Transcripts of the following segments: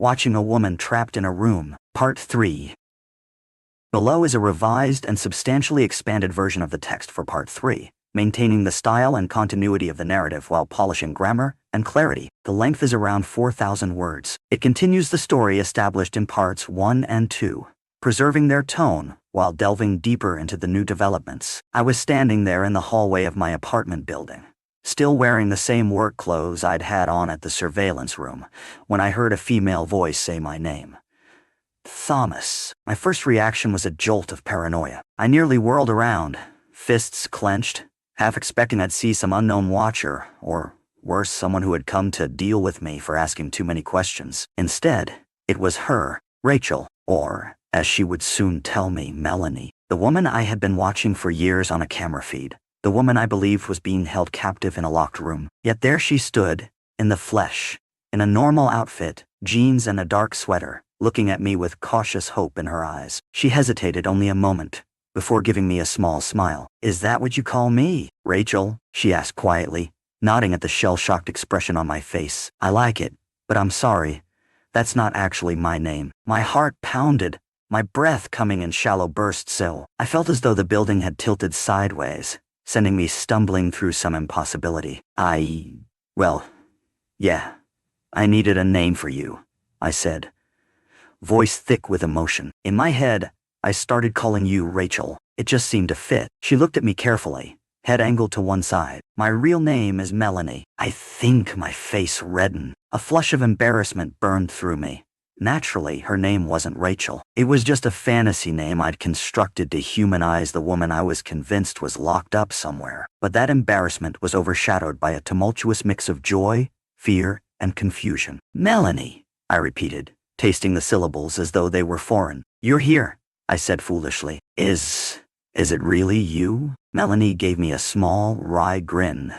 Watching a Woman Trapped in a Room, Part 3. Below is a revised and substantially expanded version of the text for Part 3, maintaining the style and continuity of the narrative while polishing grammar and clarity. The length is around 4,000 words. It continues the story established in Parts 1 and 2, preserving their tone while delving deeper into the new developments. I was standing there in the hallway of my apartment building, still wearing the same work clothes I'd had on at the surveillance room, when I heard a female voice say my name. Thomas. My first reaction was a jolt of paranoia. I nearly whirled around, fists clenched, half expecting I'd see some unknown watcher, or worse, someone who had come to deal with me for asking too many questions. Instead, it was her, Rachel, or, as she would soon tell me, Melanie, the woman I had been watching for years on a camera feed. The woman I believed was being held captive in a locked room. Yet there she stood, in the flesh, in a normal outfit, jeans and a dark sweater, looking at me with cautious hope in her eyes. She hesitated only a moment, before giving me a small smile. "Is that what you call me, Rachel?" she asked quietly, nodding at the shell-shocked expression on my face. "I like it, but I'm sorry. That's not actually my name." My heart pounded, my breath coming in shallow bursts so I felt as though the building had tilted sideways, sending me stumbling through some impossibility. Well, yeah, I needed a name for you," I said, voice thick with emotion. In my head, I started calling you Rachel. It just seemed to fit. She looked at me carefully, head angled to one side. "My real name is Melanie." I think my face reddened. A flush of embarrassment burned through me. Naturally, her name wasn't Rachel. It was just a fantasy name I'd constructed to humanize the woman I was convinced was locked up somewhere. But that embarrassment was overshadowed by a tumultuous mix of joy, fear, and confusion. "Melanie," I repeated, tasting the syllables as though they were foreign. "You're here," I said foolishly. Is it really you?" Melanie gave me a small, wry grin,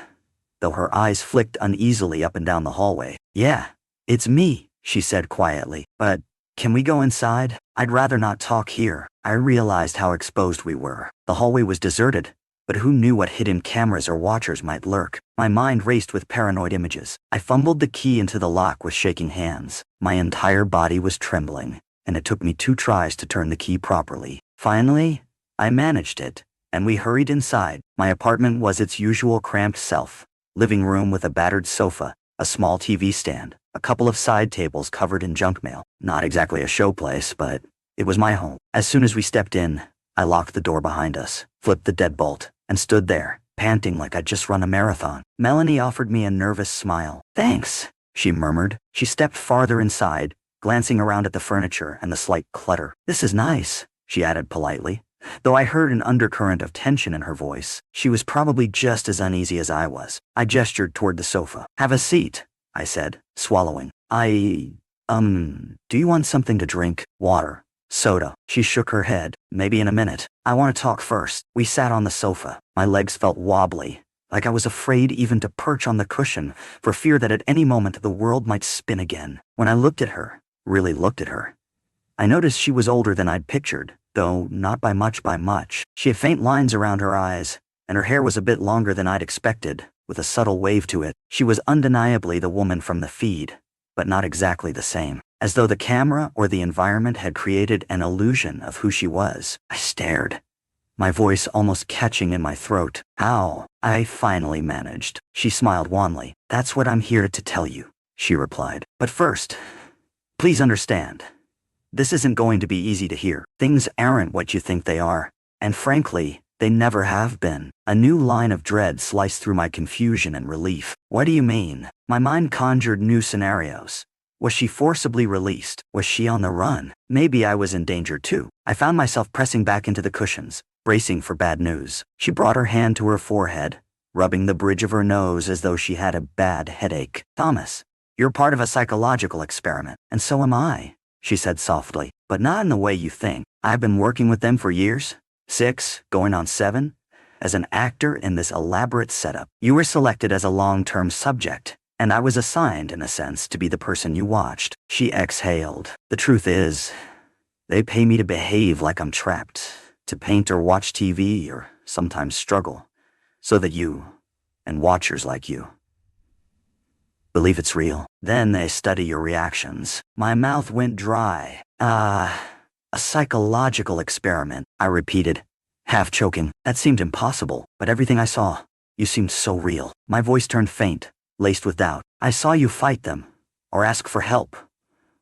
though her eyes flicked uneasily up and down the hallway. "Yeah, it's me," she said quietly. "But can we go inside? I'd rather not talk here." I realized how exposed we were. The hallway was deserted, but who knew what hidden cameras or watchers might lurk? My mind raced with paranoid images. I fumbled the key into the lock with shaking hands. My entire body was trembling, and it took me 2 tries to turn the key properly. Finally, I managed it, and we hurried inside. My apartment was its usual cramped self. Living room with a battered sofa, a small TV stand, a couple of side tables covered in junk mail. Not exactly a showplace, but it was my home. As soon as we stepped in, I locked the door behind us, flipped the deadbolt, and stood there, panting like I'd just run a marathon. Melanie offered me a nervous smile. "Thanks," she murmured. She stepped farther inside, glancing around at the furniture and the slight clutter. "This is nice," she added politely, though I heard an undercurrent of tension in her voice. She was probably just as uneasy as I was. I gestured toward the sofa. "Have a seat," I said, swallowing. Do you want something to drink? Water? Soda?" She shook her head. "Maybe in a minute. I want to talk first." We sat on the sofa. My legs felt wobbly, like I was afraid even to perch on the cushion, for fear that at any moment the world might spin again. When I looked at her, really looked at her, I noticed she was older than I'd pictured, though not by much. She had faint lines around her eyes, and her hair was a bit longer than I'd expected, with a subtle wave to it. She was undeniably the woman from the feed, but not exactly the same, as though the camera or the environment had created an illusion of who she was. I stared, my voice almost catching in my throat. "How?" I finally managed. She smiled wanly. "That's what I'm here to tell you," she replied. "But first, please understand, this isn't going to be easy to hear. Things aren't what you think they are, and frankly, they never have been." A new line of dread sliced through my confusion and relief. "What do you mean?" My mind conjured new scenarios. Was she forcibly released? Was she on the run? Maybe I was in danger too. I found myself pressing back into the cushions, bracing for bad news. She brought her hand to her forehead, rubbing the bridge of her nose as though she had a bad headache. "Thomas, you're part of a psychological experiment, and so am I," she said softly. "But not in the way you think. I've been working with them for years, 6, going on 7, as an actor in this elaborate setup. You were selected as a long-term subject, and I was assigned, in a sense, to be the person you watched." She exhaled. "The truth is, they pay me to behave like I'm trapped, to paint or watch TV or sometimes struggle, so that you, and watchers like you, believe it's real. Then they study your reactions. My mouth went dry. A psychological experiment, I repeated, half choking. That seemed impossible, but everything I saw, you seemed so real. My voice turned faint, laced with doubt. I saw you fight them, or ask for help,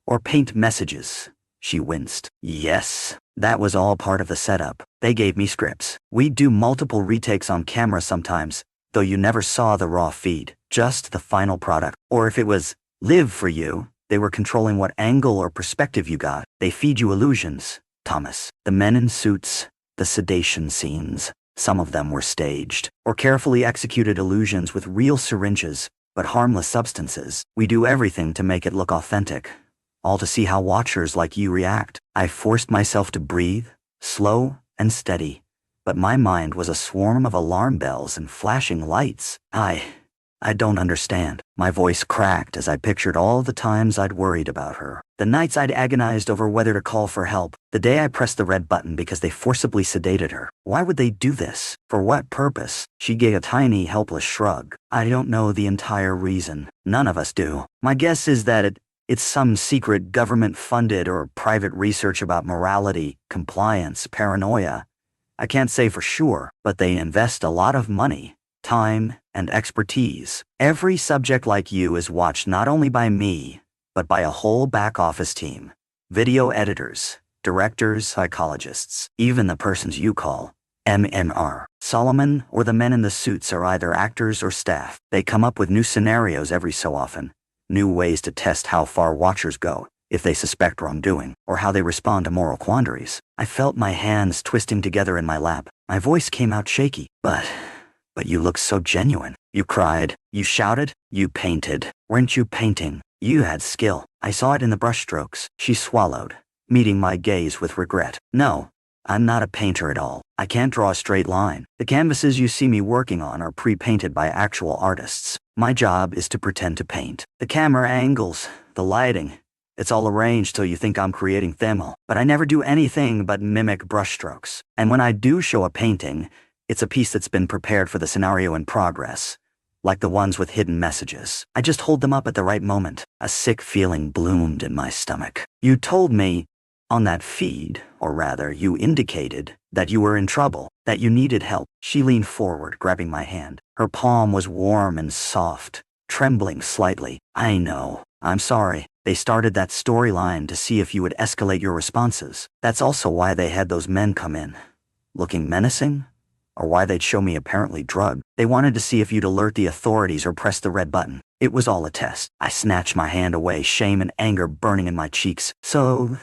or paint messages. She winced. Yes, that was all part of the setup. They gave me scripts. We'd do multiple retakes on camera sometimes, though you never saw the raw feed, just the final product. Or if it was live for you, they were controlling what angle or perspective you got. They feed you illusions, Thomas. The men in suits, the sedation scenes, some of them were staged, or carefully executed illusions with real syringes, but harmless substances. We do everything to make it look authentic, all to see how watchers like you react. I forced myself to breathe, slow and steady, but my mind was a swarm of alarm bells and flashing lights. I don't understand. My voice cracked as I pictured all the times I'd worried about her. The nights I'd agonized over whether to call for help. The day I pressed the red button because they forcibly sedated her. Why would they do this? For what purpose? She gave a tiny, helpless shrug. I don't know the entire reason. None of us do. My guess is that it's some secret government-funded or private research about morality, compliance, paranoia. I can't say for sure, but they invest a lot of money, time, and expertise. Every subject like you is watched not only by me, but by a whole back-office team. Video editors, directors, psychologists, even the persons you call MMR. Solomon or the men in the suits are either actors or staff. They come up with new scenarios every so often, new ways to test how far watchers go, if they suspect wrongdoing, or how they respond to moral quandaries. I felt my hands twisting together in my lap. My voice came out shaky. But you look so genuine. You cried, you shouted, you painted. Weren't you painting? You had skill. I saw it in the brushstrokes. She swallowed, meeting my gaze with regret. No, I'm not a painter at all. I can't draw a straight line. The canvases you see me working on are pre-painted by actual artists. My job is to pretend to paint. The camera angles, the lighting, it's all arranged so you think I'm creating Themel. But I never do anything but mimic brushstrokes. And when I do show a painting, it's a piece that's been prepared for the scenario in progress, like the ones with hidden messages. I just hold them up at the right moment. A sick feeling bloomed in my stomach. You told me on that feed, or rather, you indicated that you were in trouble, that you needed help. She leaned forward, grabbing my hand. Her palm was warm and soft, trembling slightly. I know. I'm sorry. They started that storyline to see if you would escalate your responses. That's also why they had those men come in, looking menacing, or why they'd show me apparently drugged. They wanted to see if you'd alert the authorities or press the red button. It was all a test. I snatched my hand away, shame and anger burning in my cheeks. So,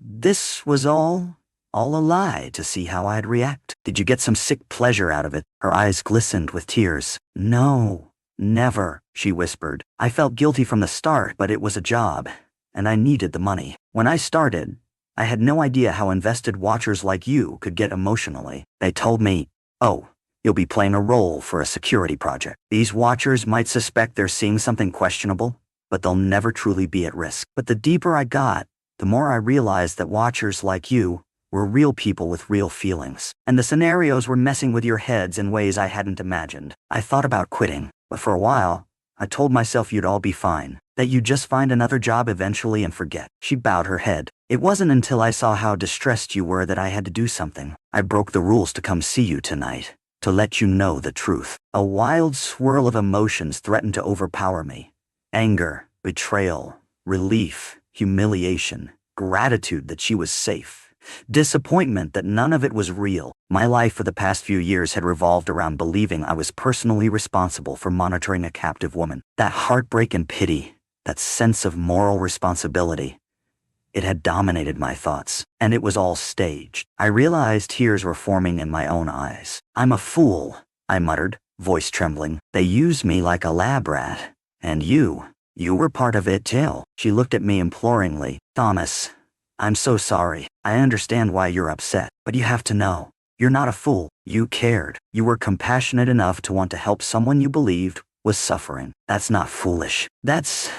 this was all a lie to see how I'd react? Did you get some sick pleasure out of it? Her eyes glistened with tears. No, never, she whispered. I felt guilty from the start, but it was a job, and I needed the money. When I started, I had no idea how invested watchers like you could get emotionally. They told me, oh, you'll be playing a role for a security project. These watchers might suspect they're seeing something questionable, but they'll never truly be at risk. But the deeper I got, the more I realized that watchers like you were real people with real feelings. And the scenarios were messing with your heads in ways I hadn't imagined. I thought about quitting, but for a while, I told myself you'd all be fine, that you'd just find another job eventually and forget. She bowed her head. It wasn't until I saw how distressed you were that I had to do something. I broke the rules to come see you tonight, to let you know the truth. A wild swirl of emotions threatened to overpower me. Anger, betrayal, relief, humiliation, gratitude that she was safe, disappointment that none of it was real. My life for the past few years had revolved around believing I was personally responsible for monitoring a captive woman. That heartbreak and pity, that sense of moral responsibility, it had dominated my thoughts, and it was all staged. I realized tears were forming in my own eyes. I'm a fool, I muttered, voice trembling. They used me like a lab rat. And you were part of it too. She looked at me imploringly. Thomas, I'm so sorry. I understand why you're upset, but you have to know, you're not a fool. You cared. You were compassionate enough to want to help someone you believed was suffering. That's not foolish. That's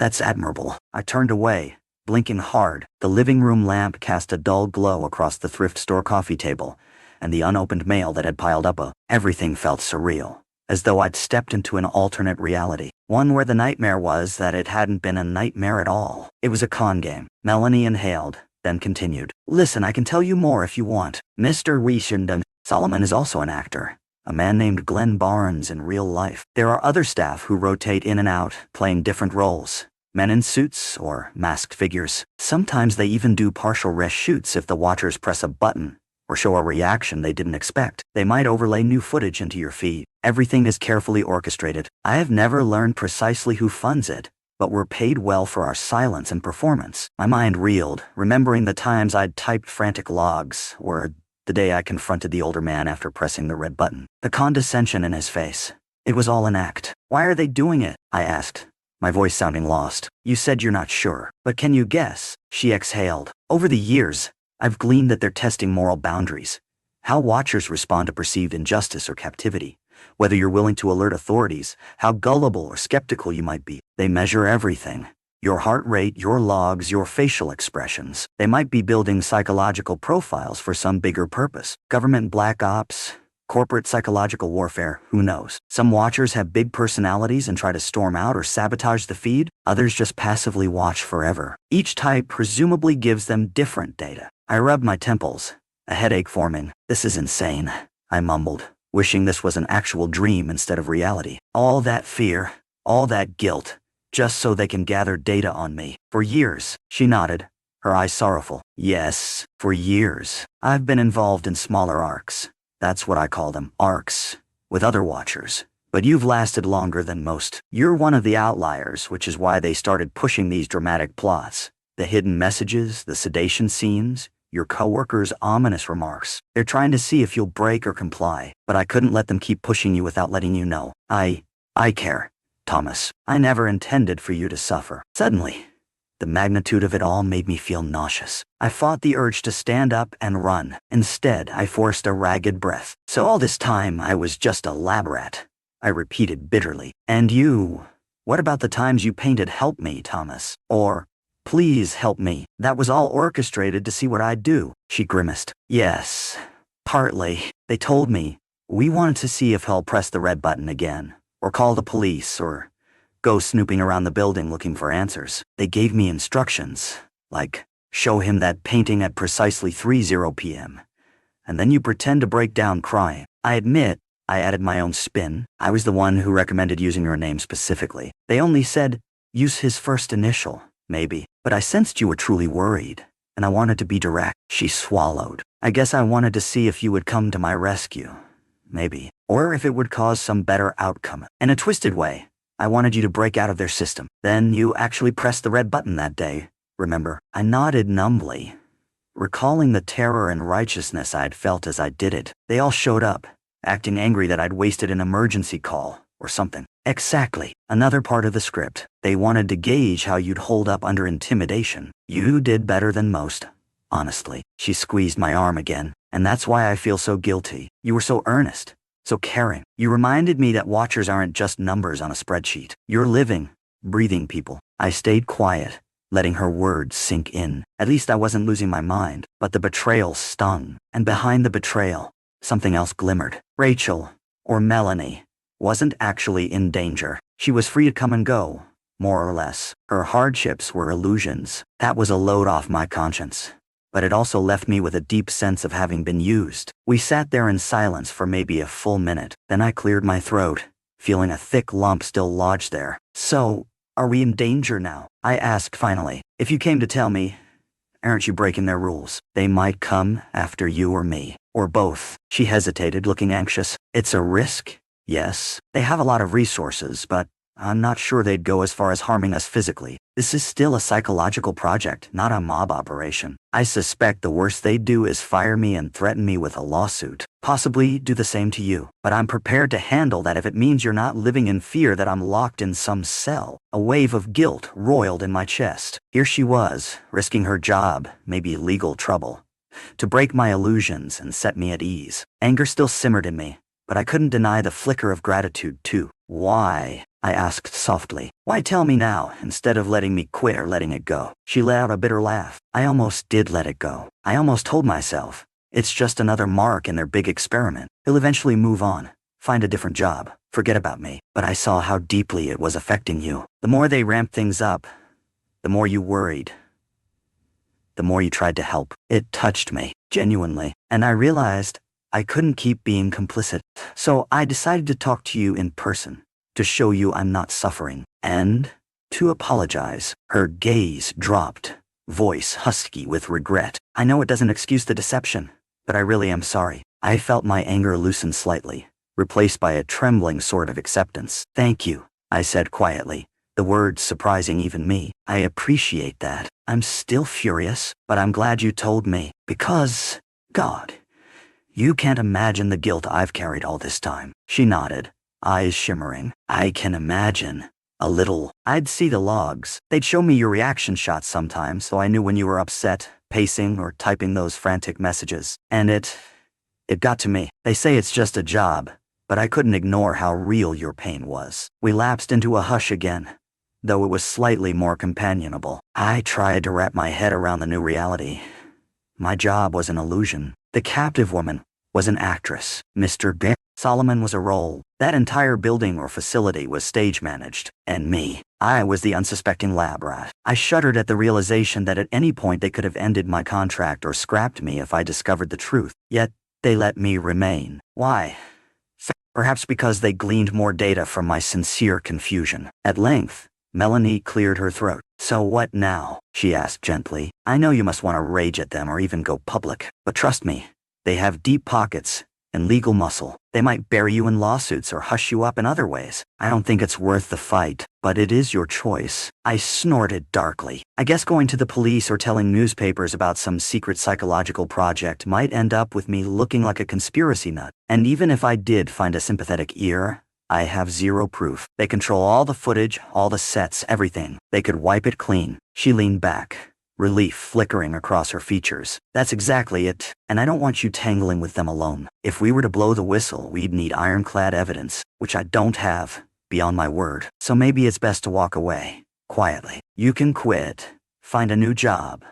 admirable. I turned away, blinking hard. The living room lamp cast a dull glow across the thrift store coffee table and the unopened mail that had piled up. Everything felt surreal. as though I'd stepped into an alternate reality. One where the nightmare was that it hadn't been a nightmare at all. It was a con game. Melanie inhaled, then continued. Listen, I can tell you more if you want. Mr. Wiesenden. Solomon is also an actor. A man named Glenn Barnes in real life. There are other staff who rotate in and out, playing different roles. Men in suits or masked figures. Sometimes they even do partial reshoots if the watchers press a button or show a reaction they didn't expect. They might overlay new footage into your feed. Everything is carefully orchestrated. I have never learned precisely who funds it, but we're paid well for our silence and performance. My mind reeled, remembering the times I'd typed frantic logs, or the day I confronted the older man after pressing the red button. The condescension in his face. It was all an act. Why are they doing it? I asked, my voice sounding lost. You said you're not sure, but can you guess? She exhaled. Over the years, I've gleaned that they're testing moral boundaries. How watchers respond to perceived injustice or captivity. Whether you're willing to alert authorities, how gullible or skeptical you might be. They measure everything. Your heart rate, your logs, your facial expressions. They might be building psychological profiles for some bigger purpose. Government black ops, corporate psychological warfare, who knows? Some watchers have big personalities and try to storm out or sabotage the feed. Others just passively watch forever. Each type presumably gives them different data. I rubbed my temples, a headache forming. This is insane, I mumbled, wishing this was an actual dream instead of reality. All that fear, all that guilt, just so they can gather data on me. For years, she nodded, her eyes sorrowful. Yes, for years. I've been involved in smaller arcs. That's what I call them, arcs, with other watchers. But you've lasted longer than most. You're one of the outliers, which is why they started pushing these dramatic plots. The hidden messages, the sedation scenes, your coworkers' ominous remarks. They're trying to see if you'll break or comply, but I couldn't let them keep pushing you without letting you know. I care, Thomas. I never intended for you to suffer. Suddenly, the magnitude of it all made me feel nauseous. I fought the urge to stand up and run. Instead, I forced a ragged breath. So all this time, I was just a lab rat, I repeated bitterly. And you? What about the times you painted "Help me, Thomas"? Or, "Please help me"? That was all orchestrated to see what I'd do. She grimaced. Yes, partly. They told me. We wanted to see if he'll press the red button again, or call the police, or go snooping around the building looking for answers. They gave me instructions, like, show him that painting at precisely 3:00 p.m. And then you pretend to break down crying. I admit, I added my own spin. I was the one who recommended using your name specifically. They only said, use his first initial, maybe. But I sensed you were truly worried, and I wanted to be direct. She swallowed. I guess I wanted to see if you would come to my rescue. Maybe. Or if it would cause some better outcome. In a twisted way, I wanted you to break out of their system. Then you actually pressed the red button that day, remember? I nodded numbly, recalling the terror and righteousness I'd felt as I did it. They all showed up, acting angry that I'd wasted an emergency call, or something. Exactly. Another part of the script. They wanted to gauge how you'd hold up under intimidation. You did better than most, honestly. She squeezed my arm again. And that's why I feel so guilty. You were so earnest, so caring. You reminded me that watchers aren't just numbers on a spreadsheet. You're living, breathing people. I stayed quiet, letting her words sink in. At least I wasn't losing my mind. But the betrayal stung. And behind the betrayal, something else glimmered. Rachel, or Melanie, wasn't actually in danger. She was free to come and go, more or less. Her hardships were illusions. That was a load off my conscience. But it also left me with a deep sense of having been used. We sat there in silence for maybe a full minute. Then I cleared my throat, feeling a thick lump still lodged there. So, are we in danger now? I asked finally. If you came to tell me, aren't you breaking their rules? They might come after you or me, or both. She hesitated, looking anxious. It's a risk, yes. They have a lot of resources, but I'm not sure they'd go as far as harming us physically. This is still a psychological project, not a mob operation. I suspect the worst they'd do is fire me and threaten me with a lawsuit. Possibly do the same to you. But I'm prepared to handle that if it means you're not living in fear that I'm locked in some cell. A wave of guilt roiled in my chest. Here she was, risking her job, maybe legal trouble, to break my illusions and set me at ease. Anger still simmered in me, but I couldn't deny the flicker of gratitude too. Why? I asked softly. Why tell me now, instead of letting me quit or letting it go? She let out a bitter laugh. I almost did let it go. I almost told myself, it's just another mark in their big experiment. He'll eventually move on, find a different job, forget about me. But I saw how deeply it was affecting you. The more they ramped things up, the more you worried, the more you tried to help. It touched me, genuinely, and I realized I couldn't keep being complicit. So I decided to talk to you in person, to show you I'm not suffering, and to apologize. Her gaze dropped, voice husky with regret. I know it doesn't excuse the deception, but I really am sorry. I felt my anger loosen slightly, replaced by a trembling sort of acceptance. Thank you, I said quietly, the words surprising even me. I appreciate that. I'm still furious, but I'm glad you told me, because, God, you can't imagine the guilt I've carried all this time. She nodded, eyes shimmering. I can imagine. A little. I'd see the logs. They'd show me your reaction shots sometimes, so I knew when you were upset, pacing, or typing those frantic messages. And it got to me. They say it's just a job, but I couldn't ignore how real your pain was. We lapsed into a hush again, though it was slightly more companionable. I tried to wrap my head around the new reality. My job was an illusion. The captive woman was an actress. Mr. Solomon was a role. That entire building or facility was stage managed. And me, I was the unsuspecting lab rat. I shuddered at the realization that at any point they could have ended my contract or scrapped me if I discovered the truth. Yet, they let me remain. Why? Perhaps because they gleaned more data from my sincere confusion. At length, Melanie cleared her throat. So what now? She asked gently. I know you must want to rage at them or even go public, but trust me, they have deep pockets and legal muscle. They might bury you in lawsuits or hush you up in other ways. I don't think it's worth the fight, but it is your choice. I snorted darkly. I guess going to the police or telling newspapers about some secret psychological project might end up with me looking like a conspiracy nut. And even if I did find a sympathetic ear, I have zero proof. They control all the footage, all the sets, everything. They could wipe it clean. She leaned back, relief flickering across her features. That's exactly it, and I don't want you tangling with them alone. If we were to blow the whistle, we'd need ironclad evidence, which I don't have, beyond my word. So maybe it's best to walk away, quietly. You can quit, find a new job,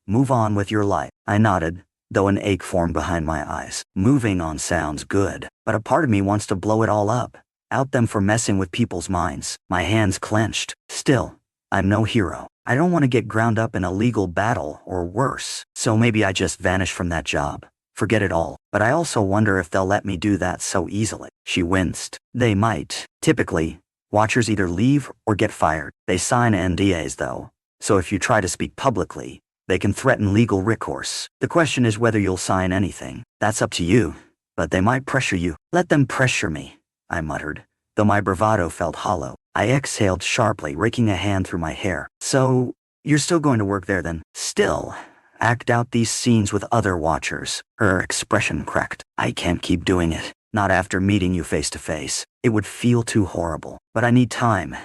move on with your life. I nodded, though an ache formed behind my eyes. Moving on sounds good, but a part of me wants to blow it all up, out them for messing with people's minds. My hands clenched. Still, I'm no hero. I don't want to get ground up in a legal battle or worse, so maybe I just vanish from that job. Forget it all. But I also wonder if they'll let me do that so easily. She winced. They might. Typically, watchers either leave or get fired. They sign NDAs though, so if you try to speak publicly, they can threaten legal recourse. The question is whether you'll sign anything. That's up to you, but they might pressure you. Let them pressure me, I muttered, though my bravado felt hollow. I exhaled sharply, raking a hand through my hair. So, you're still going to work there then? Still, act out these scenes with other watchers. Her expression cracked. I can't keep doing it. Not after meeting you face to face. It would feel too horrible. But I need time,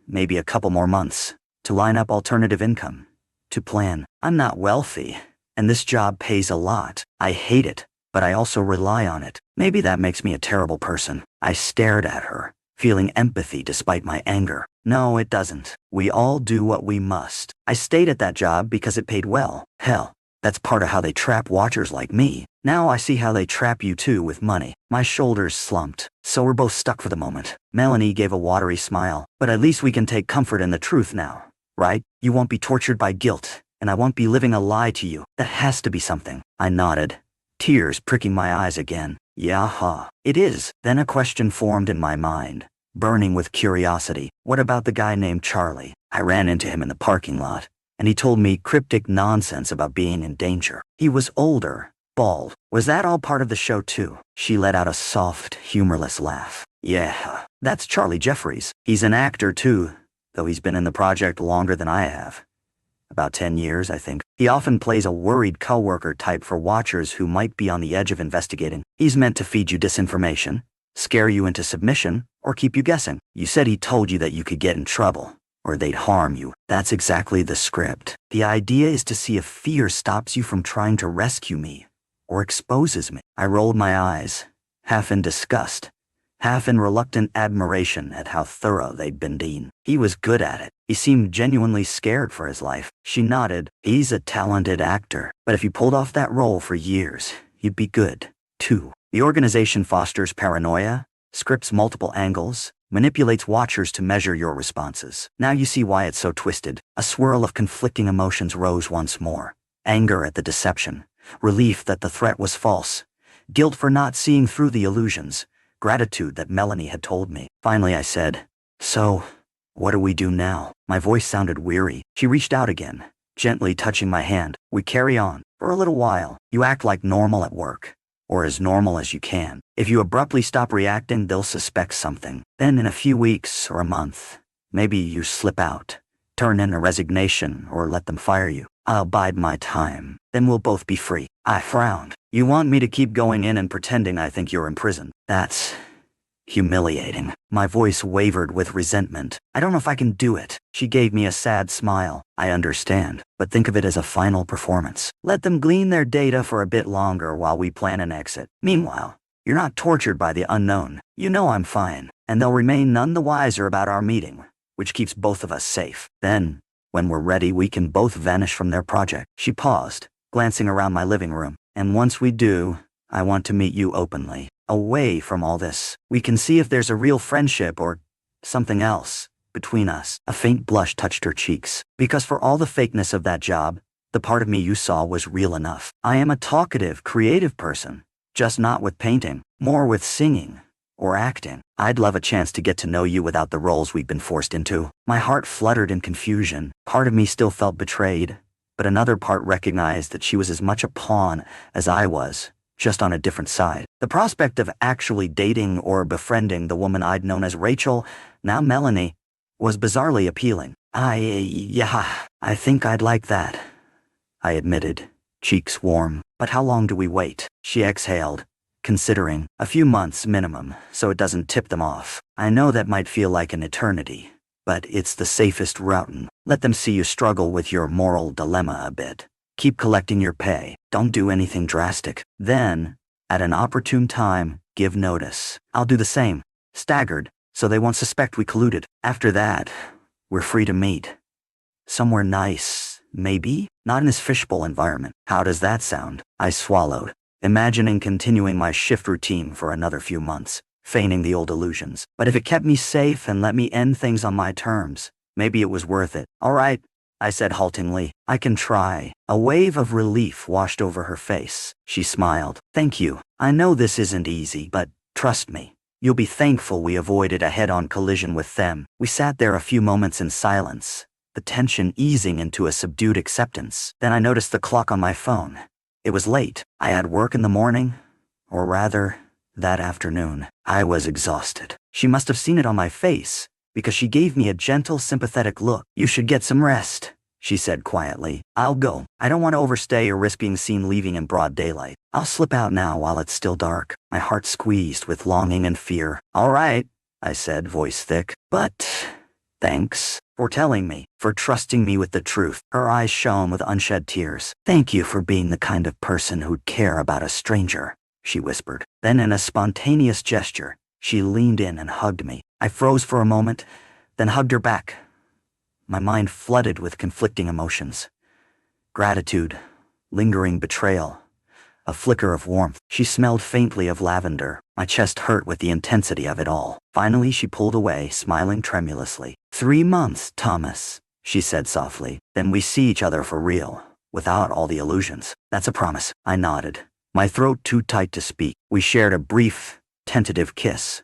maybe a couple more months, to line up alternative income, to plan. I'm not wealthy, and this job pays a lot. I hate it, but I also rely on it. Maybe that makes me a terrible person. I stared at her, feeling empathy despite my anger. No, it doesn't. We all do what we must. I stayed at that job because it paid well. Hell, that's part of how they trap watchers like me. Now I see how they trap you too with money. My shoulders slumped. So we're both stuck for the moment. Melanie gave a watery smile. But at least we can take comfort in the truth now, right? You won't be tortured by guilt, and I won't be living a lie to you. That has to be something. I nodded, tears pricking my eyes again. Yaha. It is. Then a question formed in my mind, burning with curiosity. What about the guy named Charlie? I ran into him in the parking lot, and he told me cryptic nonsense about being in danger. He was older, bald. Was that all part of the show too? She let out a soft, humorless laugh. Yeah, that's Charlie Jeffries. He's an actor too, though he's been in the project longer than I have. About 10 years, I think. He often plays a worried coworker type for watchers who might be on the edge of investigating. He's meant to feed you disinformation, scare you into submission, or keep you guessing. You said he told you that you could get in trouble, or they'd harm you. That's exactly the script. The idea is to see if fear stops you from trying to rescue me, or exposes me. I rolled my eyes, half in disgust, half in reluctant admiration at how thorough they'd been Dean. He was good at it. He seemed genuinely scared for his life. She nodded. He's a talented actor, but if you pulled off that role for years, you'd be good, too. The organization fosters paranoia, scripts multiple angles, manipulates watchers to measure your responses. Now you see why it's so twisted. A swirl of conflicting emotions rose once more. Anger at the deception, relief that the threat was false, guilt for not seeing through the illusions, gratitude that Melanie had told me. Finally I said, "So, what do we do now?" My voice sounded weary. She reached out again, gently touching my hand. "We carry on. For a little while, you act like normal at work. Or as normal as you can. If you abruptly stop reacting, they'll suspect something. Then in a few weeks or a month, maybe you slip out, turn in a resignation, or let them fire you. I'll bide my time. Then we'll both be free." I frowned. "You want me to keep going in and pretending I think you're in prison? That's humiliating." My voice wavered with resentment. "I don't know if I can do it." She gave me a sad smile. "I understand, but think of it as a final performance. Let them glean their data for a bit longer while we plan an exit. Meanwhile, you're not tortured by the unknown. You know I'm fine, and they'll remain none the wiser about our meeting, which keeps both of us safe. Then, when we're ready, we can both vanish from their project." She paused, glancing around my living room. "And once we do, I want to meet you openly. Away from all this. We can see if there's a real friendship or something else between us." A faint blush touched her cheeks. "Because for all the fakeness of that job, the part of me you saw was real enough. I am a talkative, creative person, just not with painting, more with singing or acting. I'd love a chance to get to know you without the roles we've been forced into." My heart fluttered in confusion. Part of me still felt betrayed, but another part recognized that she was as much a pawn as I was, just on a different side. The prospect of actually dating or befriending the woman I'd known as Rachel, now Melanie, was bizarrely appealing. I think I'd like that," I admitted, cheeks warm. "But how long do we wait?" She exhaled, considering. "A few months minimum, so it doesn't tip them off. I know that might feel like an eternity, but it's the safest route. Let them see you struggle with your moral dilemma a bit. Keep collecting your pay. Don't do anything drastic. Then, at an opportune time, give notice. I'll do the same, staggered, so they won't suspect we colluded. After that, we're free to meet. Somewhere nice, maybe? Not in this fishbowl environment." "How does that sound?" I swallowed, imagining continuing my shift routine for another few months, feigning the old illusions. But if it kept me safe and let me end things on my terms, maybe it was worth it. "All right," I said haltingly. "I can try." A wave of relief washed over her face. She smiled. "Thank you. I know this isn't easy, but trust me, you'll be thankful we avoided a head-on collision with them." We sat there a few moments in silence, the tension easing into a subdued acceptance. Then I noticed the clock on my phone. It was late. I had work in the morning, or rather, that afternoon. I was exhausted. She must have seen it on my face, because she gave me a gentle, sympathetic look. "You should get some rest," she said quietly. "I'll go. I don't want to overstay or risk being seen leaving in broad daylight. I'll slip out now while it's still dark." My heart squeezed with longing and fear. "All right," I said, voice thick. "But thanks for telling me, for trusting me with the truth." Her eyes shone with unshed tears. "Thank you for being the kind of person who'd care about a stranger," she whispered. Then in a spontaneous gesture, she leaned in and hugged me. I froze for a moment, then hugged her back. My mind flooded with conflicting emotions. Gratitude, lingering betrayal, a flicker of warmth. She smelled faintly of lavender. My chest hurt with the intensity of it all. Finally, she pulled away, smiling tremulously. 3 months, Thomas," she said softly. "Then we see each other for real, without all the illusions." "That's a promise." I nodded, my throat too tight to speak. We shared a brief, tentative kiss,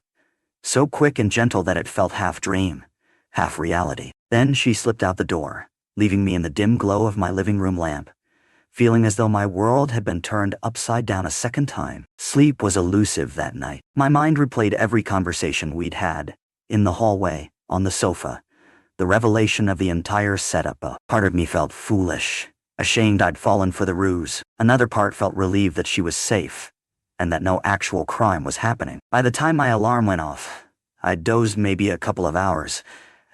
so quick and gentle that it felt half dream, half reality. Then she slipped out the door, leaving me in the dim glow of my living room lamp, feeling as though my world had been turned upside down a second time. Sleep was elusive that night. My mind replayed every conversation we'd had, in the hallway, on the sofa, the revelation of the entire setup. A part of me felt foolish, ashamed I'd fallen for the ruse. Another part felt relieved that she was safe, and that no actual crime was happening. By the time my alarm went off, I'd dozed maybe a couple of hours,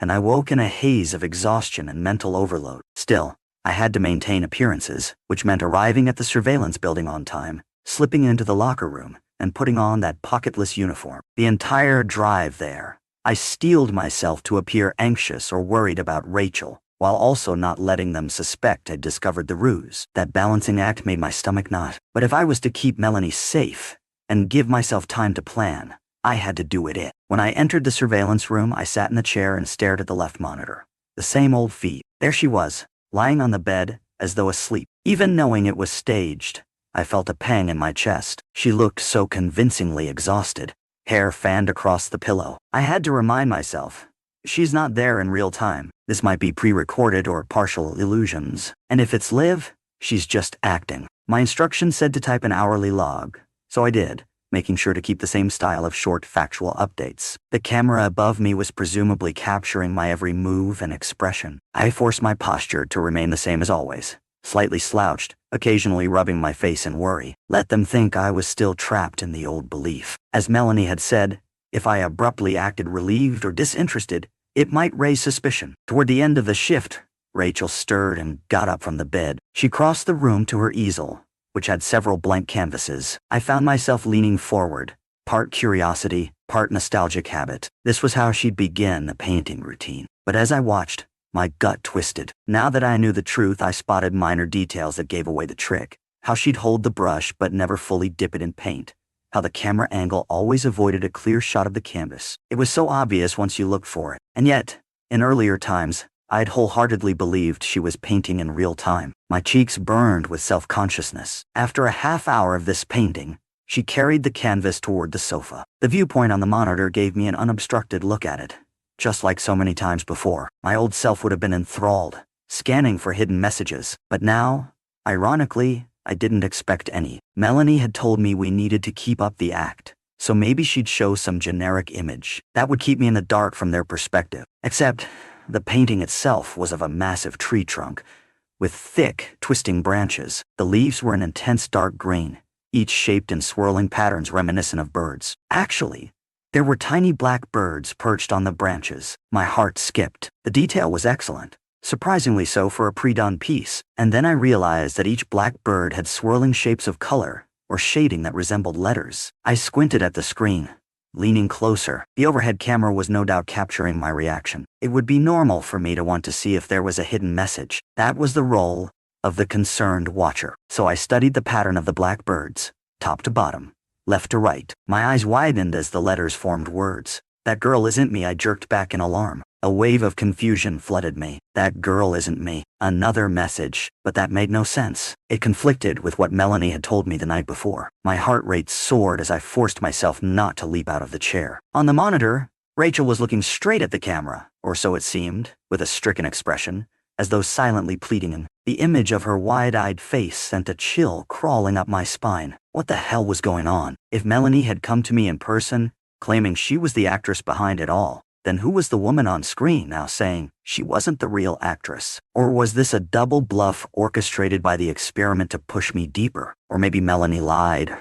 and I woke in a haze of exhaustion and mental overload. Still, I had to maintain appearances, which meant arriving at the surveillance building on time, slipping into the locker room, and putting on that pocketless uniform. The entire drive there, I steeled myself to appear anxious or worried about Rachel, while also not letting them suspect I'd discovered the ruse. That balancing act made my stomach knot. But if I was to keep Melanie safe, and give myself time to plan. I had to do it. When I entered the surveillance room, I sat in the chair and stared at the left monitor. The same old feed. There she was, lying on the bed, as though asleep. Even knowing it was staged, I felt a pang in my chest. She looked so convincingly exhausted. Hair fanned across the pillow. I had to remind myself, she's not there in real time. This might be pre-recorded or partial illusions. And if it's Liv, she's just acting. My instructions said to type an hourly log, so I did, making sure to keep the same style of short, factual updates. The camera above me was presumably capturing my every move and expression. I forced my posture to remain the same as always, slightly slouched, occasionally rubbing my face in worry. Let them think I was still trapped in the old belief. As Melanie had said, if I abruptly acted relieved or disinterested, it might raise suspicion. Toward the end of the shift, Rachel stirred and got up from the bed. She crossed the room to her easel, which had several blank canvases. I found myself leaning forward, part curiosity, part nostalgic habit. This was how she'd begin the painting routine. But as I watched, my gut twisted. Now that I knew the truth, I spotted minor details that gave away the trick. How she'd hold the brush but never fully dip it in paint. How the camera angle always avoided a clear shot of the canvas. It was so obvious once you looked for it. And yet, in earlier times, I'd wholeheartedly believed she was painting in real time. My cheeks burned with self-consciousness. After a half hour of this painting, she carried the canvas toward the sofa. The viewpoint on the monitor gave me an unobstructed look at it. Just like so many times before, my old self would have been enthralled, scanning for hidden messages. But now, ironically, I didn't expect any. Melanie had told me we needed to keep up the act, so maybe she'd show some generic image. That would keep me in the dark from their perspective. Except, the painting itself was of a massive tree trunk, with thick, twisting branches. The leaves were an intense dark green, each shaped in swirling patterns reminiscent of birds. Actually, there were tiny black birds perched on the branches. My heart skipped. The detail was excellent, surprisingly so for a pre-done piece. And then I realized that each black bird had swirling shapes of color, or shading that resembled letters. I squinted at the screen, leaning closer. The overhead camera was no doubt capturing my reaction. It would be normal for me to want to see if there was a hidden message. That was the role of the concerned watcher. So I studied the pattern of the black birds, top to bottom, left to right. My eyes widened as the letters formed words. That girl isn't me, I jerked back in alarm. A wave of confusion flooded me. That girl isn't me. Another message. But that made no sense. It conflicted with what Melanie had told me the night before. My heart rate soared as I forced myself not to leap out of the chair. On the monitor, Rachel was looking straight at the camera, or so it seemed, with a stricken expression, as though silently pleading him. The image of her wide-eyed face sent a chill crawling up my spine. What the hell was going on? If Melanie had come to me in person, claiming she was the actress behind it all, then who was the woman on screen now saying she wasn't the real actress? Or was this a double bluff orchestrated by the experiment to push me deeper? Or maybe Melanie lied,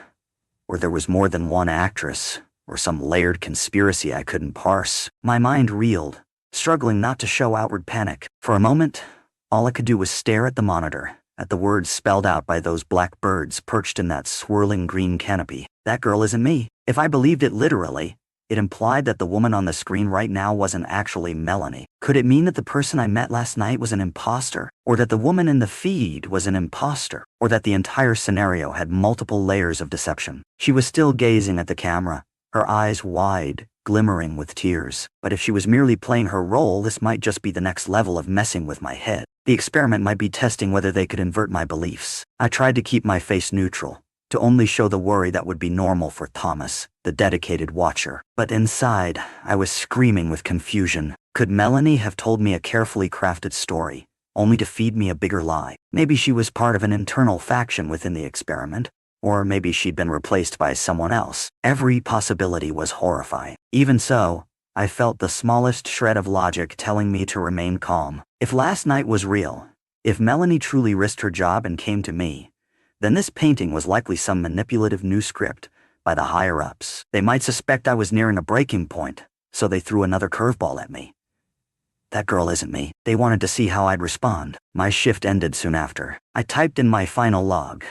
or there was more than one actress, or some layered conspiracy I couldn't parse. My mind reeled, struggling not to show outward panic. For a moment, all I could do was stare at the monitor, at the words spelled out by those black birds perched in that swirling green canopy. That girl isn't me. If I believed it literally, it implied that the woman on the screen right now wasn't actually Melanie. Could it mean that the person I met last night was an imposter? Or that the woman in the feed was an imposter? Or that the entire scenario had multiple layers of deception? She was still gazing at the camera, her eyes wide, glimmering with tears. But if she was merely playing her role, this might just be the next level of messing with my head. The experiment might be testing whether they could invert my beliefs. I tried to keep my face neutral, to only show the worry that would be normal for Thomas, the dedicated watcher. But inside, I was screaming with confusion. Could Melanie have told me a carefully crafted story, only to feed me a bigger lie? Maybe she was part of an internal faction within the experiment, or maybe she'd been replaced by someone else. Every possibility was horrifying. Even so, I felt the smallest shred of logic telling me to remain calm. If last night was real, if Melanie truly risked her job and came to me, then this painting was likely some manipulative new script by the higher-ups. They might suspect I was nearing a breaking point, so they threw another curveball at me. That girl isn't me. They wanted to see how I'd respond. My shift ended soon after. I typed in my final log.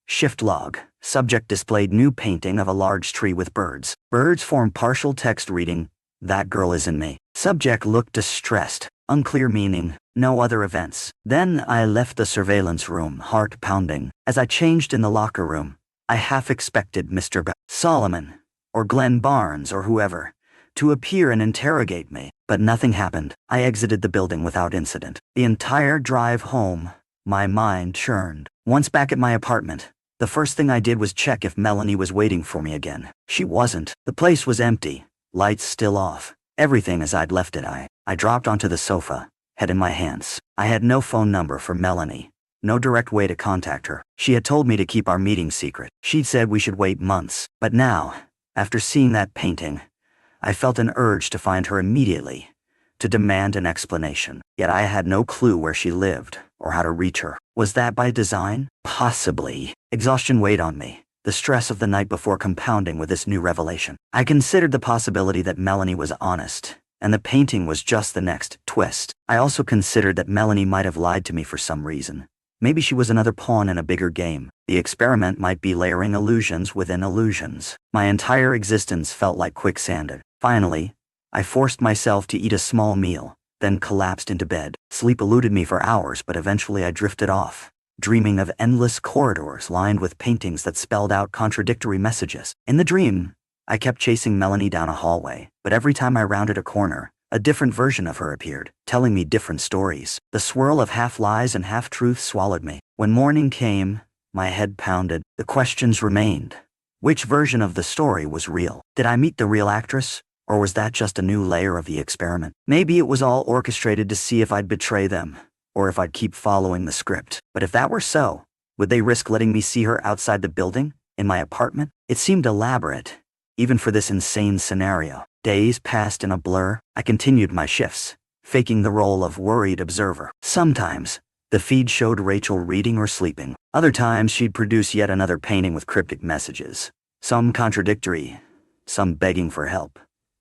Shift log. Subject displayed new painting of a large tree with birds. Birds form partial text reading, "That girl isn't me." Subject looked distressed. Unclear meaning. No other events. Then I left the surveillance room, heart pounding. As I changed in the locker room, I half expected Mr. Solomon, or Glenn Barnes or whoever, to appear and interrogate me, but nothing happened. I exited the building without incident. The entire drive home, my mind churned. Once back at my apartment, the first thing I did was check if Melanie was waiting for me again. She wasn't. The place was empty, lights still off. Everything as I'd left it. I dropped onto the sofa, head in my hands. I had no phone number for Melanie, no direct way to contact her. She had told me to keep our meeting secret. She'd said we should wait months. But now, after seeing that painting, I felt an urge to find her immediately, to demand an explanation. Yet I had no clue where she lived or how to reach her. Was that by design? Possibly. Exhaustion weighed on me, the stress of the night before compounding with this new revelation. I considered the possibility that Melanie was honest, and the painting was just the next twist. I also considered that Melanie might have lied to me for some reason. Maybe she was another pawn in a bigger game. The experiment might be layering illusions within illusions. My entire existence felt like quicksand. Finally, I forced myself to eat a small meal, then collapsed into bed. Sleep eluded me for hours, but eventually I drifted off, dreaming of endless corridors lined with paintings that spelled out contradictory messages. In the dream, I kept chasing Melanie down a hallway, but every time I rounded a corner, a different version of her appeared, telling me different stories. The swirl of half-lies and half-truths swallowed me. When morning came, my head pounded. The questions remained. Which version of the story was real? Did I meet the real actress? Or was that just a new layer of the experiment? Maybe it was all orchestrated to see if I'd betray them, or if I'd keep following the script. But if that were so, would they risk letting me see her outside the building, in my apartment? It seemed elaborate, even for this insane scenario. Days passed in a blur. I continued my shifts, faking the role of worried observer. Sometimes, the feed showed Rachel reading or sleeping. Other times, she'd produce yet another painting with cryptic messages. Some contradictory, some begging for help,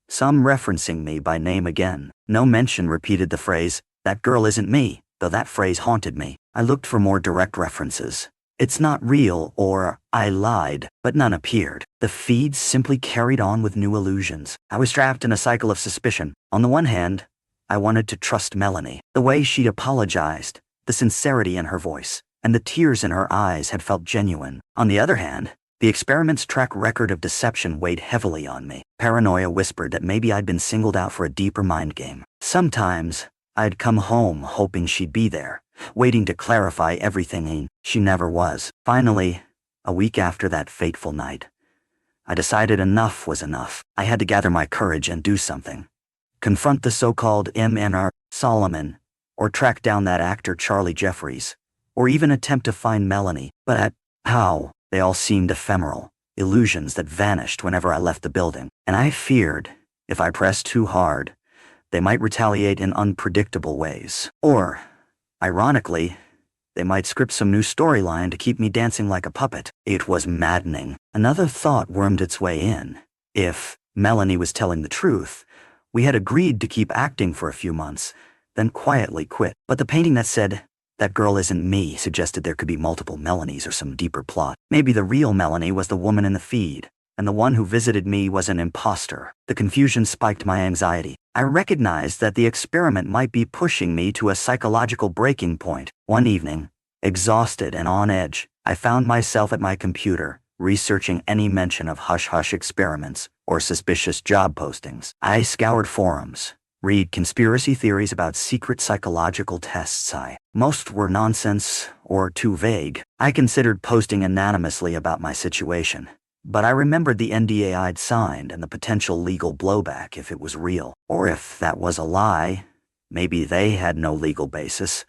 some referencing me by name again. No mention repeated the phrase, "That girl isn't me," though that phrase haunted me. I looked for more direct references. "It's not real," or "I lied," but none appeared. The feeds simply carried on with new illusions. I was trapped in a cycle of suspicion. On the one hand, I wanted to trust Melanie. The way she'd apologized, the sincerity in her voice, and the tears in her eyes had felt genuine. On the other hand, the experiment's track record of deception weighed heavily on me. Paranoia whispered that maybe I'd been singled out for a deeper mind game. Sometimes, I'd come home hoping she'd be there, waiting to clarify everything, and she never was. Finally, a week after that fateful night, I decided enough was enough. I had to gather my courage and do something. Confront the so-called MNR Solomon, or track down that actor Charlie Jeffries, or even attempt to find Melanie. But how? They all seemed ephemeral, illusions that vanished whenever I left the building. And I feared, if I pressed too hard, they might retaliate in unpredictable ways. Or, ironically, they might script some new storyline to keep me dancing like a puppet. It was maddening. Another thought wormed its way in. If Melanie was telling the truth, we had agreed to keep acting for a few months, then quietly quit. But the painting that said, "That girl isn't me," suggested there could be multiple Melanies or some deeper plot. Maybe the real Melanie was the woman in the feed, and the one who visited me was an imposter. The confusion spiked my anxiety. I recognized that the experiment might be pushing me to a psychological breaking point. One evening, exhausted and on edge, I found myself at my computer, researching any mention of hush-hush experiments or suspicious job postings. I scoured forums, read conspiracy theories about secret psychological tests. Most were nonsense or too vague. I considered posting anonymously about my situation, but I remembered the NDA I'd signed and the potential legal blowback if it was real. Or if that was a lie, maybe they had no legal basis,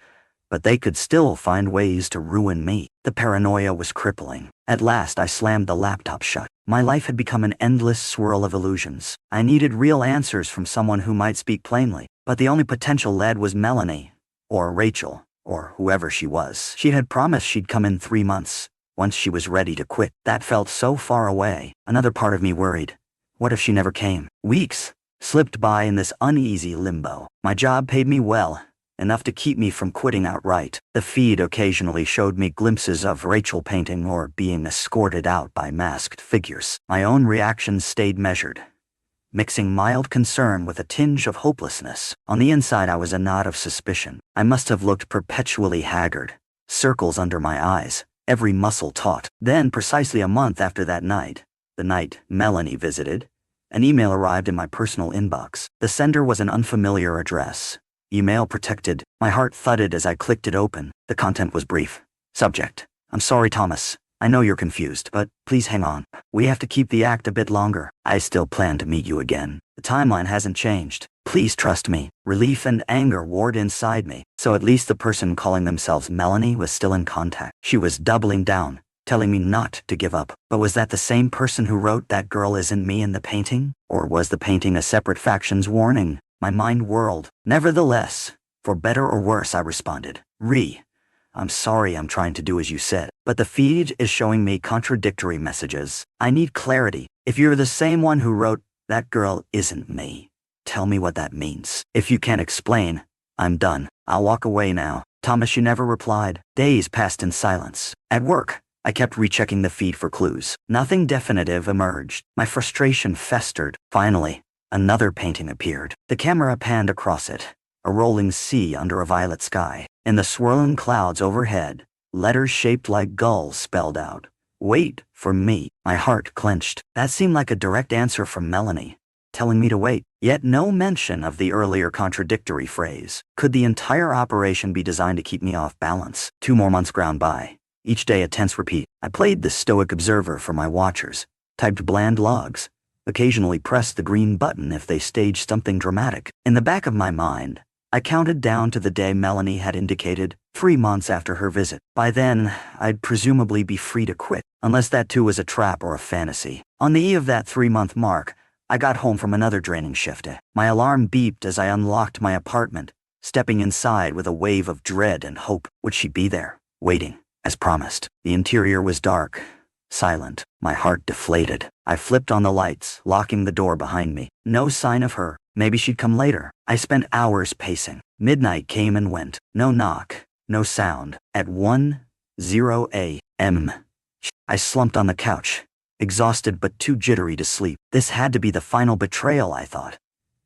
but they could still find ways to ruin me. The paranoia was crippling. At last I slammed the laptop shut. My life had become an endless swirl of illusions. I needed real answers from someone who might speak plainly, but the only potential lead was Melanie, or Rachel, or whoever she was. She had promised she'd come in 3 months, once she was ready to quit. That felt so far away. Another part of me worried. What if she never came? Weeks slipped by in this uneasy limbo. My job paid me well, enough to keep me from quitting outright. The feed occasionally showed me glimpses of Rachel painting or being escorted out by masked figures. My own reactions stayed measured, mixing mild concern with a tinge of hopelessness. On the inside, I was a knot of suspicion. I must have looked perpetually haggard, circles under my eyes, every muscle taut. Then, precisely a month after that night, the night Melanie visited, an email arrived in my personal inbox. The sender was an unfamiliar address. Email protected. My heart thudded as I clicked it open. The content was brief. Subject: I'm sorry, Thomas. I know you're confused, but please hang on. We have to keep the act a bit longer. I still plan to meet you again. The timeline hasn't changed. Please trust me. Relief and anger warred inside me. So at least the person calling themselves Melanie was still in contact. She was doubling down, telling me not to give up. But was that the same person who wrote "That girl isn't me" in the painting? Or was the painting a separate faction's warning? My mind whirled. Nevertheless, for better or worse, I responded. I'm sorry, I'm trying to do as you said, but the feed is showing me contradictory messages. I need clarity. If you're the same one who wrote "That girl isn't me," tell me what that means. If you can't explain, I'm done. I'll walk away now. Thomas, she never replied. Days passed in silence. At work, I kept rechecking the feed for clues. Nothing definitive emerged. My frustration festered. Finally, another painting appeared. The camera panned across it. A rolling sea under a violet sky. In the swirling clouds overhead, letters shaped like gulls spelled out, "Wait for me." My heart clenched. That seemed like a direct answer from Melanie, telling me to wait. Yet no mention of the earlier contradictory phrase. Could the entire operation be designed to keep me off balance? 2 more months ground by. Each day a tense repeat. I played the stoic observer for my watchers, typed bland logs, occasionally pressed the green button if they staged something dramatic. In the back of my mind, I counted down to the day Melanie had indicated, 3 months after her visit. By then, I'd presumably be free to quit, unless that too was a trap or a fantasy. On the eve of that 3-month mark, I got home from another draining shift. My alarm beeped as I unlocked my apartment, stepping inside with a wave of dread and hope. Would she be there, waiting, as promised? The interior was dark, silent. My heart deflated. I flipped on the lights, locking the door behind me. No sign of her. Maybe she'd come later. I spent hours pacing. Midnight came and went. No knock, no sound. At 1:00 a.m., I slumped on the couch, exhausted but too jittery to sleep. This had to be the final betrayal, I thought.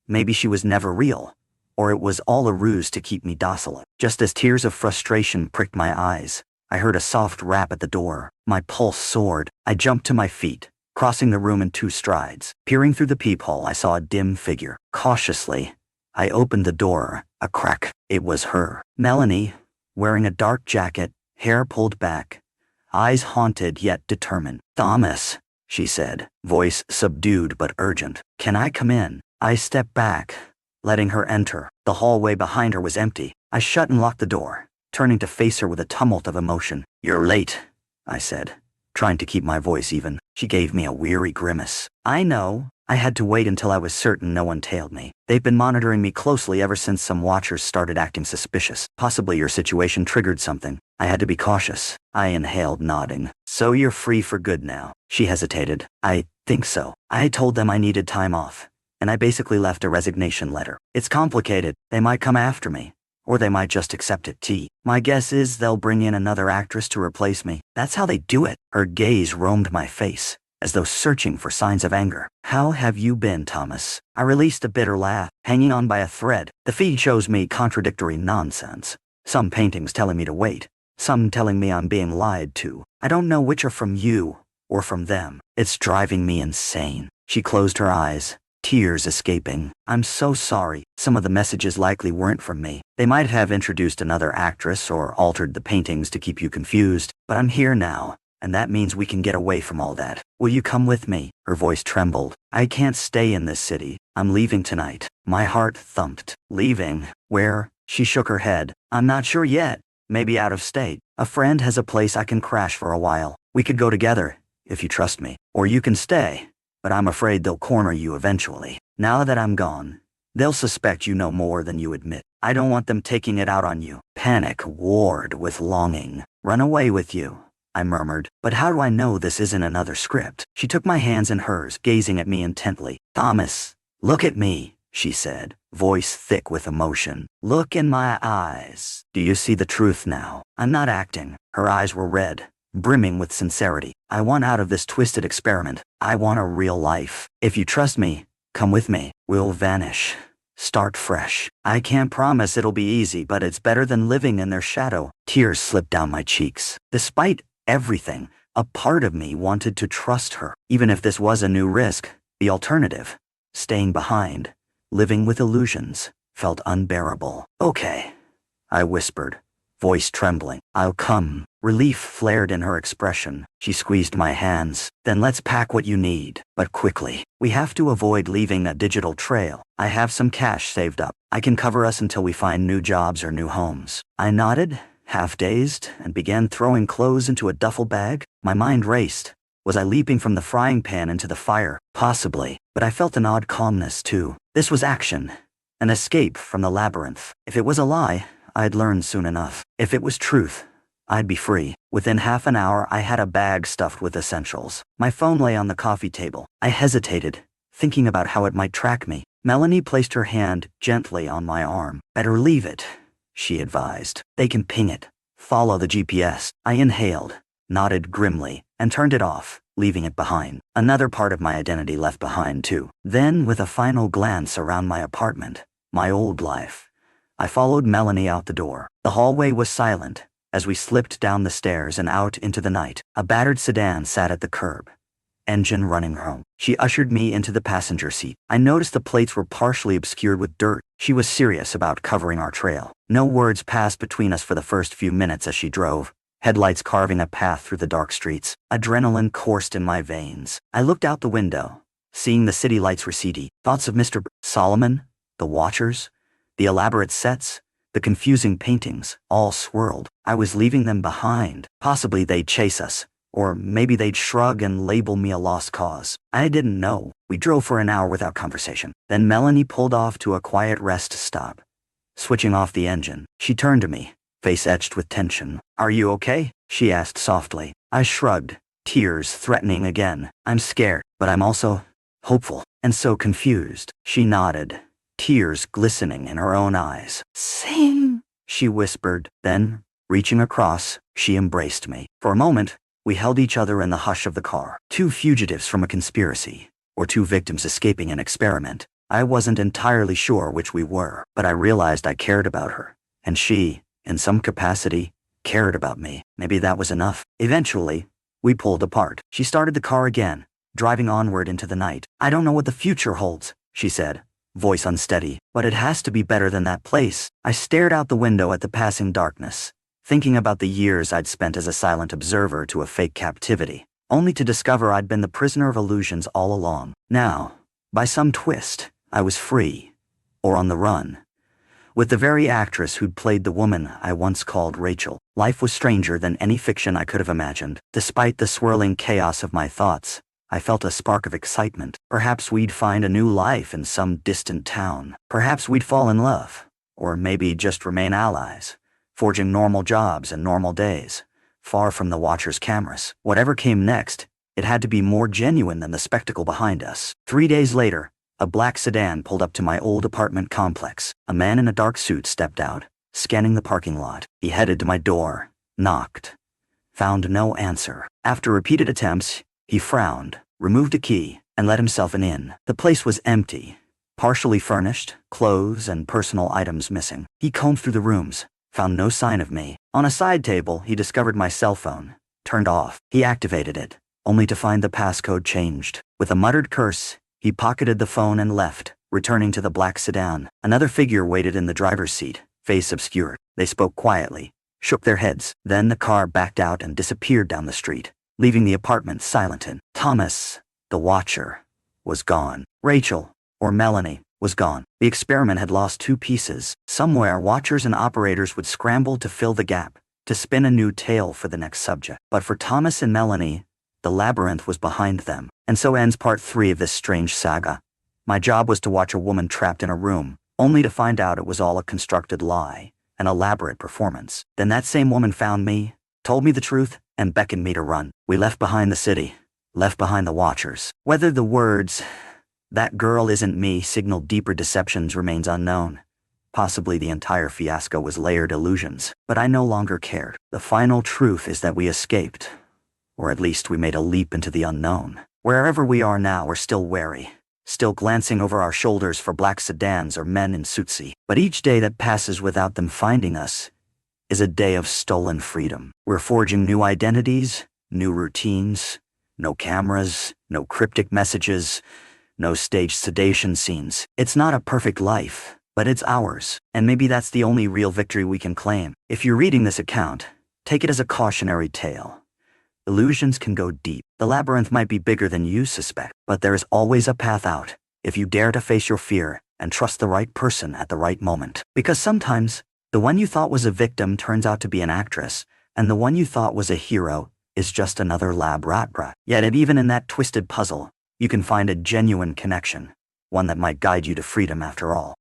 Maybe she was never real, or it was all a ruse to keep me docile. Just as tears of frustration pricked my eyes, I heard a soft rap at the door. My pulse soared. I jumped to my feet, crossing the room in 2 strides. Peering through the peephole, I saw a dim figure. Cautiously, I opened the door. A crack. It was her. Melanie, wearing a dark jacket, hair pulled back, eyes haunted yet determined. "Thomas," she said, voice subdued but urgent. "Can I come in?" I stepped back, letting her enter. The hallway behind her was empty. I shut and locked the door, turning to face her with a tumult of emotion. "You're late," I said, trying to keep my voice even. She gave me a weary grimace. "I know. I had to wait until I was certain no one tailed me. They've been monitoring me closely ever since some watchers started acting suspicious. Possibly your situation triggered something. I had to be cautious." I inhaled, nodding. "So you're free for good now?" She hesitated. "I think so. I told them I needed time off, and I basically left a resignation letter. It's complicated. They might come after me, or they might just accept it. My guess is they'll bring in another actress to replace me. That's how they do it." Her gaze roamed my face, as though searching for signs of anger. "How have you been, Thomas?" I released a bitter laugh, hanging on by a thread. The feed shows me contradictory nonsense. Some paintings telling me to wait, some telling me I'm being lied to. I don't know which are from you or from them. It's driving me insane. She closed her eyes, tears escaping. "I'm so sorry. Some of the messages likely weren't from me. They might have introduced another actress or altered the paintings to keep you confused, but I'm here now, and that means we can get away from all that. Will you come with me?" Her voice trembled. "I can't stay in this city. I'm leaving tonight." My heart thumped. "Leaving? Where?" She shook her head. "I'm not sure yet. Maybe out of state. A friend has a place I can crash for a while. We could go together, if you trust me. Or you can stay, but I'm afraid they'll corner you eventually. Now that I'm gone, they'll suspect you know more than you admit. I don't want them taking it out on you." Panic warred with longing. "Run away with you," I murmured. "But how do I know this isn't another script?" She took my hands in hers, gazing at me intently. "Thomas, look at me," she said, voice thick with emotion. "Look in my eyes. Do you see the truth now? I'm not acting." Her eyes were red, brimming with sincerity. "I want out of this twisted experiment. I want a real life. If you trust me, come with me. We'll vanish. Start fresh. I can't promise it'll be easy, but it's better than living in their shadow." Tears slipped down my cheeks. Despite everything. A part of me wanted to trust her, even if this was a new risk. The alternative, staying behind, living with illusions, felt unbearable. Okay, I whispered, voice trembling. I'll come. Relief flared in her expression. She squeezed my hands. Then let's pack what you need, but quickly. We have to avoid leaving a digital trail. I have some cash saved up. I can cover us until we find new jobs or new homes. I nodded, half-dazed, and began throwing clothes into a duffel bag. My mind raced. Was I leaping from the frying pan into the fire? Possibly, but I felt an odd calmness too. This was action, an escape from the labyrinth. If it was a lie, I'd learn soon enough. If it was truth, I'd be free. Within half an hour, I had a bag stuffed with essentials. My phone lay on the coffee table. I hesitated, thinking about how it might track me. Melanie placed her hand gently on my arm. Better leave it, she advised. They can ping it. Follow the GPS. I inhaled, nodded grimly, and turned it off, leaving it behind. Another part of my identity left behind too. Then, with a final glance around my apartment, my old life, I followed Melanie out the door. The hallway was silent. As we slipped down the stairs and out into the night, a battered sedan sat at the curb, engine running home. She ushered me into the passenger seat. I noticed the plates were partially obscured with dirt. She was serious about covering our trail. No words passed between us for the first few minutes as she drove, headlights carving a path through the dark streets. Adrenaline coursed in my veins. I looked out the window, seeing the city lights receding. Thoughts of Mr. Solomon, the Watchers, the elaborate sets, the confusing paintings, all swirled. I was leaving them behind. Possibly they'd chase us, or maybe they'd shrug and label me a lost cause. I didn't know. We drove for an hour without conversation. Then Melanie pulled off to a quiet rest stop. Switching off the engine, she turned to me, face etched with tension. Are you okay? She asked softly. I shrugged, tears threatening again. I'm scared, but I'm also hopeful, and so confused. She nodded, tears glistening in her own eyes. Sing, she whispered. Then, reaching across, she embraced me. For a moment, we held each other in the hush of the car. Two fugitives from a conspiracy, or two victims escaping an experiment. I wasn't entirely sure which we were, but I realized I cared about her, and she, in some capacity, cared about me. Maybe that was enough. Eventually, we pulled apart. She started the car again, driving onward into the night. I don't know what the future holds, she said, voice unsteady, but it has to be better than that place. I stared out the window at the passing darkness, thinking about the years I'd spent as a silent observer to a fake captivity, only to discover I'd been the prisoner of illusions all along. Now, by some twist, I was free, or on the run, with the very actress who'd played the woman I once called Rachel. Life was stranger than any fiction I could have imagined. Despite the swirling chaos of my thoughts, I felt a spark of excitement. Perhaps we'd find a new life in some distant town. Perhaps we'd fall in love, or maybe just remain allies, forging normal jobs and normal days, far from the Watchers' cameras. Whatever came next, it had to be more genuine than the spectacle behind us. 3 days later, a black sedan pulled up to my old apartment complex. A man in a dark suit stepped out, scanning the parking lot. He headed to my door, knocked, found no answer. After repeated attempts, he frowned, removed a key, and let himself in. The place was empty, partially furnished, clothes and personal items missing. He combed through the rooms, found no sign of me. On a side table, he discovered my cell phone, turned off. He activated it, only to find the passcode changed. With a muttered curse, he pocketed the phone and left, returning to the black sedan. Another figure waited in the driver's seat, face obscured. They spoke quietly, shook their heads. Then the car backed out and disappeared down the street, leaving the apartment silent. And Thomas, the Watcher, was gone. Rachel, or Melanie, was gone. The experiment had lost 2 pieces. Somewhere, Watchers and operators would scramble to fill the gap, to spin a new tale for the next subject. But for Thomas and Melanie, the labyrinth was behind them. And so ends part 3 of this strange saga. My job was to watch a woman trapped in a room, only to find out it was all a constructed lie, an elaborate performance. Then that same woman found me, told me the truth, and beckoned me to run. We left behind the city, left behind the Watchers. Whether the words, "That girl isn't me," signaled deeper deceptions remains unknown. Possibly the entire fiasco was layered illusions, but I no longer cared. The final truth is that we escaped, or at least we made a leap into the unknown. Wherever we are now, we're still wary, still glancing over our shoulders for black sedans or men in suitsy. But each day that passes without them finding us is a day of stolen freedom. We're forging new identities, new routines, no cameras, no cryptic messages, no staged sedation scenes. It's not a perfect life, but it's ours. And maybe that's the only real victory we can claim. If you're reading this account, take it as a cautionary tale. Illusions can go deep. The labyrinth might be bigger than you suspect, but there is always a path out if you dare to face your fear and trust the right person at the right moment. Because sometimes, the one you thought was a victim turns out to be an actress, and the one you thought was a hero is just another lab rat. Yet even in that twisted puzzle, you can find a genuine connection, one that might guide you to freedom after all.